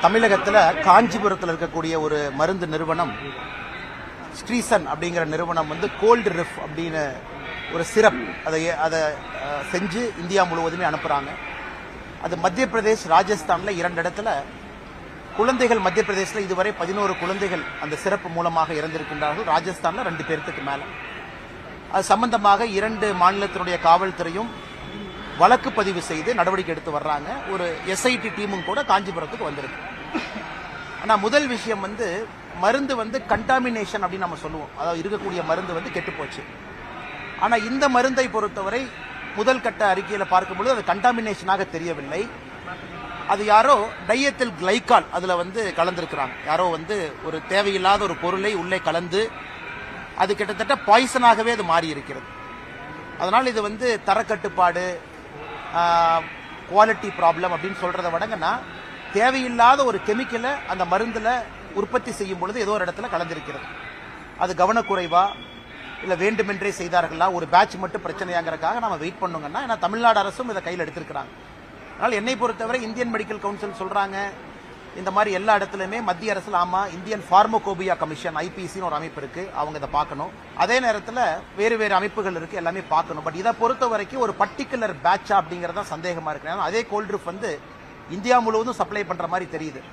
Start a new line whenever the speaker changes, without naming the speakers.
தமிழகத்தில் காஞ்சிபுரத்தில் இருக்கக்கூடிய ஒரு மருந்து நிறுவனம் ஸ்ட்ரீசன் அப்படிங்கிற நிறுவனம் வந்து கோல்டு ரிஃப் அப்படின்னு ஒரு சிரப் அதை செஞ்சு இந்தியா முழுவதுமே அனுப்புகிறாங்க. அது மத்திய பிரதேஷ், ராஜஸ்தானில் 2 இடத்துல குழந்தைகள், மத்திய பிரதேசில் இதுவரை 11 குழந்தைகள் அந்த சிறப்பு மூலமாக இறந்திருக்கின்றார்கள். ராஜஸ்தானில் 2 பேருக்கு மேலே. அது சம்பந்தமாக 2 மாநிலத்தினுடைய காவல்துறையும் வழக்கு பதிவு செய்து நடவடிக்கை எடுத்து வர்றாங்க. ஒரு எஸ்ஐடி டீமும் கூட காஞ்சிபுரத்துக்கு வந்திருக்கு. ஆனால் முதல் விஷயம் வந்து மருந்து வந்து கண்டாமினேஷன் அப்படின்னு நம்ம சொல்லுவோம். அதாவது இருக்கக்கூடிய மருந்து வந்து கெட்டு போச்சு. ஆனால் இந்த மருந்தை பொறுத்தவரை முதல் கட்ட அறிக்கையில் பார்க்கும்பொழுது அது கண்டாமினேஷனாக தெரியவில்லை. அது யாரோ டையத்தில் கிளைக்கால் அதில் வந்து கலந்துருக்கிறாங்க. யாரோ வந்து ஒரு தேவையில்லாத ஒரு பொருளை உள்ளே கலந்து அது கிட்டத்தட்ட பாய்சனாகவே அது மாறி இருக்கிறது. அதனால் இது வந்து தரக்கட்டுப்பாடு, குவாலிட்டி ப்ராப்ளம் அப்படின்னு சொல்றதை விடங்கன்னா தேவையில்லாத ஒரு கெமிக்கலை அந்த மருந்தில் உற்பத்தி செய்யும் பொழுது ஏதோ ஒரு இடத்துல கலந்திருக்கிறது. அது கவனக்குறைவா இல்லை வேண்டுமென்றே செய்தார்களா, ஒரு பேட்ச் மட்டும் பிரச்சனையாங்கிறதுக்காக நம்ம வெயிட் பண்ணுங்கன்னா, ஏன்னா தமிழ்நாடு அரசும் இதை கையில் எடுத்திருக்கிறாங்க. அதனால் என்னை பொறுத்தவரை இந்தியன் மெடிக்கல் கவுன்சில் சொல்றாங்க இந்த மாதிரி எல்லா இடத்துலையுமே மத்திய அரசு இந்தியன் ஃபார்மகோபியா கமிஷன் ஐபிசின்னு ஒரு அமைப்பு இருக்கு, அவங்க இதை பார்க்கணும். அதே நேரத்தில் வேறு வேறு அமைப்புகள் இருக்கு, எல்லாமே பார்க்கணும். பட் இதை பொறுத்த வரைக்கும் ஒரு பர்டிகுலர் பேட்சா அப்படிங்கறத சந்தேகமா இருக்கு. அதே கோல்ட் ரிஃப் வந்து இந்தியா முழுவதும் சப்ளை பண்ற மாதிரி தெரியுது.